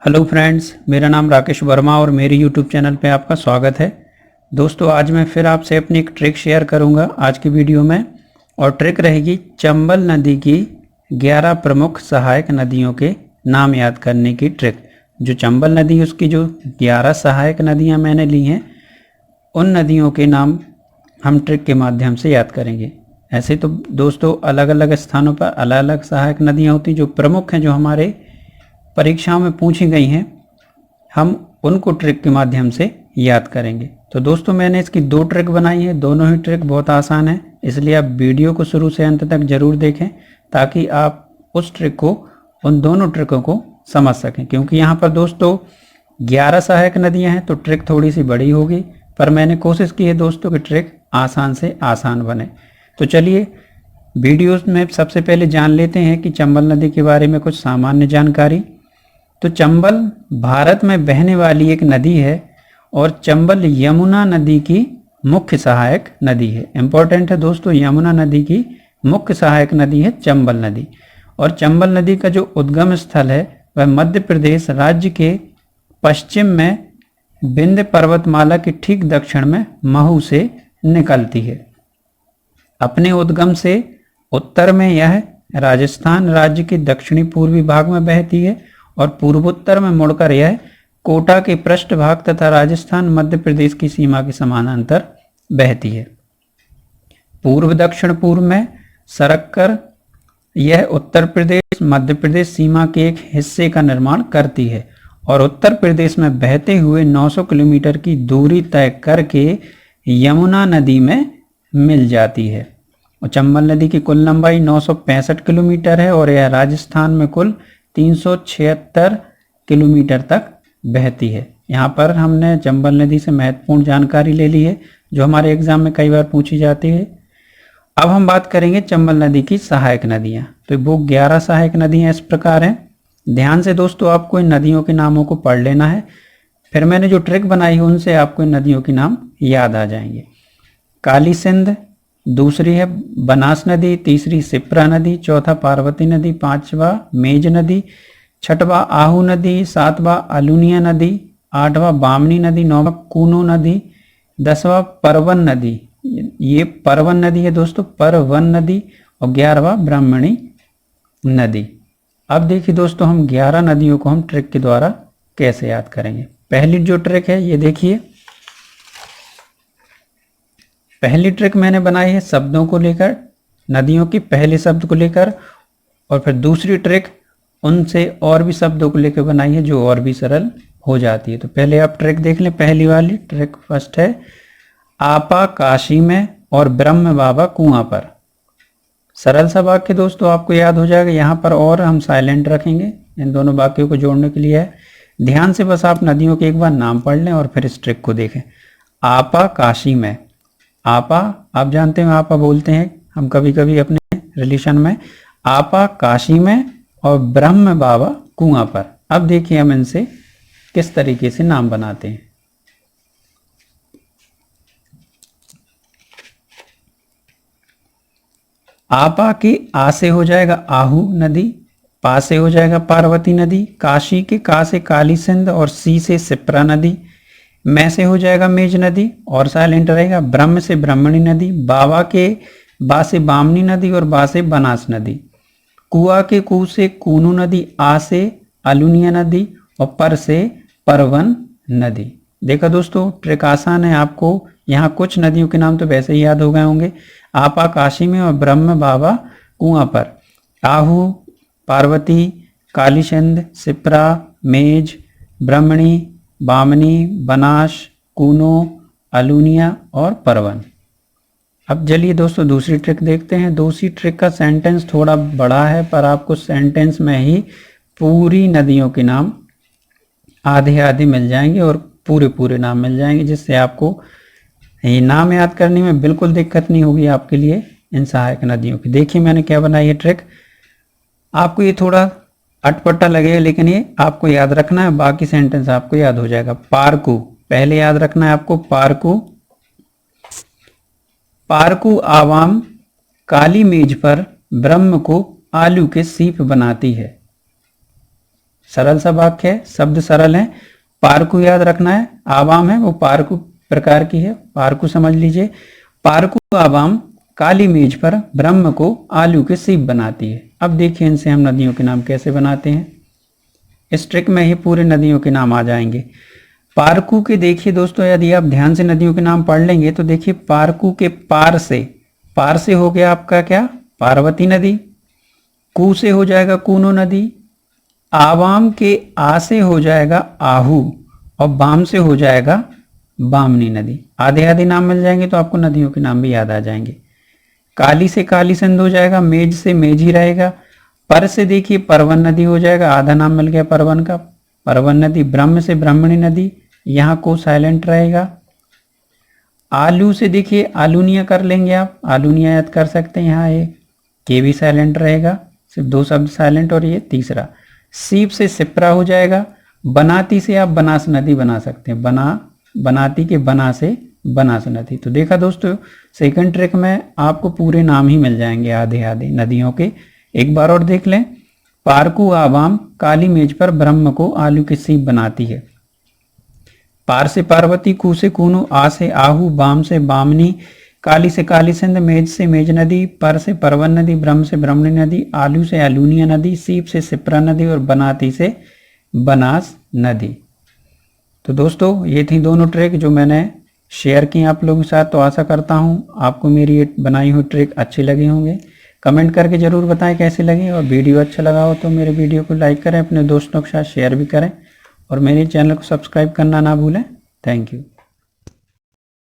Hello friends, मेरा नाम राकेश वर्मा और मेरे यूट्यूब चैनल पे आपका स्वागत है। दोस्तों, आज मैं फिर आपसे अपनी एक ट्रिक शेयर करूंगा आज की वीडियो में। और ट्रिक रहेगी चंबल नदी की 11 प्रमुख सहायक नदियों के नाम याद करने की ट्रिक। जो चंबल नदी है उसकी जो 11 सहायक नदियां मैंने ली हैं, उन नदियों के नाम हम ट्रिक के माध्यम से याद करेंगे। ऐसे तो दोस्तों अलग अलग स्थानों पर अलग अलग सहायक नदियाँ होती जो प्रमुख हैं, जो हमारे परीक्षाओं में पूछी गई हैं, हम उनको ट्रिक के माध्यम से याद करेंगे। तो दोस्तों, मैंने इसकी 2 ट्रिक बनाई है। दोनों ही ट्रिक बहुत आसान है, इसलिए आप वीडियो को शुरू से अंत तक जरूर देखें ताकि आप उस ट्रिक को, उन दोनों ट्रिकों को समझ सकें। क्योंकि यहाँ पर दोस्तों 11 सहायक नदियाँ हैं तो ट्रिक थोड़ी सी बड़ी होगी, पर मैंने कोशिश की है दोस्तों कि ट्रिक आसान से आसान बने। तो चलिए वीडियोस में सबसे पहले जान लेते हैं कि चंबल नदी के बारे में कुछ सामान्य जानकारी। तो चंबल भारत में बहने वाली एक नदी है और चंबल यमुना नदी की मुख्य सहायक नदी है। इंपॉर्टेंट है दोस्तों, यमुना नदी की मुख्य सहायक नदी है चंबल नदी। और चंबल नदी का जो उद्गम स्थल है वह मध्य प्रदेश राज्य के पश्चिम में विंध्य पर्वतमाला के ठीक दक्षिण में महू से निकलती है। अपने उद्गम से उत्तर में यह राजस्थान राज्य के दक्षिणी पूर्वी भाग में बहती है और पूर्वोत्तर में मुड़कर यह कोटा के पृष्ठभाग तथा राजस्थान मध्य प्रदेश की सीमा के समानांतर बहती है। पूर्व दक्षिण पूर्व में सरककर यह उत्तर प्रदेश मध्य प्रदेश सीमा के एक हिस्से का निर्माण करती है और उत्तर प्रदेश में बहते हुए 900 किलोमीटर की दूरी तय करके यमुना नदी में मिल जाती है। और चंबल नदी की कुल लंबाई 965 किलोमीटर है और यह राजस्थान में कुल 376 किलोमीटर तक बहती है। यहाँ पर हमने चंबल नदी से महत्वपूर्ण जानकारी ले ली है जो हमारे एग्जाम में कई बार पूछी जाती है। अब हम बात करेंगे चंबल नदी की सहायक नदियाँ। तो वो 11 सहायक नदियाँ इस प्रकार हैं। ध्यान से दोस्तों आपको इन नदियों के नामों को पढ़ लेना है, फिर मैंने जो ट्रिक बनाई है उनसे आपको इन नदियों के नाम याद आ जाएंगे। काली सिंध, दूसरी है बनास नदी, तीसरी सिप्रा नदी, चौथा पार्वती नदी, पांचवा मेज नदी, छठवा आहू नदी, सातवां अलूनिया नदी, आठवां बामनी नदी, नौवां कूनो नदी, 10वां परवन नदी, ये परवन नदी है दोस्तों, परवन नदी, और 11वां ब्राह्मणी नदी। अब देखिए दोस्तों, हम 11 नदियों को हम ट्रिक के द्वारा कैसे याद करेंगे। पहली जो ट्रिक है ये देखिए, पहली ट्रिक मैंने बनाई है शब्दों को लेकर, नदियों के पहले शब्द को लेकर, और फिर दूसरी ट्रिक उनसे और भी शब्दों को लेकर बनाई है जो और भी सरल हो जाती है। तो पहले आप ट्रिक देख लें। पहली वाली ट्रिक फर्स्ट है, आपा काशी में और ब्रह्म बाबा कुआं पर। सरल सा वाक्य दोस्तों आपको याद हो जाएगा। यहाँ पर और हम साइलेंट रखेंगे, इन दोनों वाक्यों को जोड़ने के लिए है। ध्यान से बस आप नदियों के एक बार नाम पढ़ लें और फिर इस ट्रिक को देखें। आपा काशी में, आपा आप जानते हैं आपा बोलते हैं हम कभी कभी अपने रिलेशन में। आपा काशी में और ब्रह्म बाबा कुआं पर। अब देखिए हम इनसे किस तरीके से नाम बनाते हैं। आपा के आ से हो जाएगा आहू नदी, पा से हो जाएगा पार्वती नदी, काशी के का से काली सिंध और सी से सिप्रा नदी, मैं से हो जाएगा मेज नदी और साइलेंट रहेगा, ब्रह्म से ब्राह्मणी नदी, बाबा के बा से बामनी नदी और बा से बनास नदी, कुआ के कू से कूनू नदी, आ से अलूनिया नदी और पर से परवन नदी। देखा दोस्तों, ट्रिक आसान है। आपको यहाँ कुछ नदियों के नाम तो वैसे ही याद हो गए होंगे। आपा काशी में और ब्रह्म बाबा कुआं पर। आहू, पार्वती, काली सिंध, सिप्रा, मेज, ब्राह्मणी, बामनी, बनास, कूनो, अलूनिया और परवन। अब चलिए दोस्तों दूसरी ट्रिक देखते हैं। दूसरी ट्रिक का सेंटेंस थोड़ा बड़ा है, पर आपको सेंटेंस में ही पूरी नदियों के नाम आधे आधे मिल जाएंगे और पूरे पूरे नाम मिल जाएंगे, जिससे आपको ये नाम याद करने में बिल्कुल दिक्कत नहीं होगी आपके लिए इन सहायक नदियों की। देखिए मैंने क्या बनाई है ट्रिक। आपको ये थोड़ा अटपटा लगेगा लेकिन ये आपको याद रखना है, बाकी सेंटेंस आपको याद हो जाएगा। पारकू, पहले याद रखना है आपको पारकू। पारकू आवाम काली मेज पर ब्रह्म को आलू के सीप बनाती है। सरल सा वाक्य है, शब्द सरल है। पारकू याद रखना है, आवाम है वो पारकू प्रकार की है, पारकू समझ लीजिए। पारकू आवाम काली मेज पर ब्रह्म को आलू के सीप बनाती है। अब देखिए इनसे हम नदियों के नाम कैसे बनाते हैं। इस ट्रिक में ही पूरे नदियों के नाम आ जाएंगे। पारकू के देखिए दोस्तों, यदि आप ध्यान से नदियों के नाम पढ़ लेंगे तो देखिए पारकू के पार से हो गया आपका क्या, पार्वती नदी। कू से हो जाएगा कूनो नदी। आवाम के आ से हो जाएगा आहू, और बाम से हो जाएगा बामनी नदी। आधे आधे नाम मिल जाएंगे तो आपको नदियों के नाम भी याद आ जाएंगे। काली से काली सिंध हो जाएगा, मेज से मेज ही रहेगा। पर से देखिए परवन नदी हो जाएगा, आधा नाम मिल गया परवन का, परवन नदी। ब्रह्म से ब्राह्मणी नदी, यहाँ को साइलेंट रहेगा। आलू से देखिए आलूनिया कर लेंगे आप, आलूनिया याद कर सकते हैं, यहाँ ये के भी साइलेंट रहेगा, सिर्फ 2 शब्द साइलेंट। और ये तीसरा सीप से सिपरा हो जाएगा। बनाती से आप बनास नदी बना सकते हैं, बनाती के बना से बनास नदी। तो देखा दोस्तों, सेकंड ट्रिक में आपको पूरे नाम ही मिल जाएंगे आधे आधे नदियों के। एक बार और देख लें। पारकू आवाम काली मेज पर ब्रह्म को आलू की सीप बनाती है। पार से पार्वती, कू से कूनो, आ से आहू, बाम से बामनी, काली से काली सिंध, मेज से मेज नदी, पर से परवन नदी, ब्रह्म से ब्रह्मणी नदी, आलू से आलूनिया नदी, सीप से सिप्रा नदी और बनाती से बनास नदी। तो दोस्तों ये थी दोनों ट्रिक जो मैंने शेयर की आप लोगों के साथ। तो आशा करता हूँ आपको मेरी ये बनाई हुई ट्रिक अच्छी लगी होंगे। कमेंट करके ज़रूर बताएं कैसी लगी, और वीडियो अच्छा लगा हो तो मेरे वीडियो को लाइक करें, अपने दोस्तों के साथ शेयर भी करें, और मेरे चैनल को सब्सक्राइब करना ना भूलें। Thank you.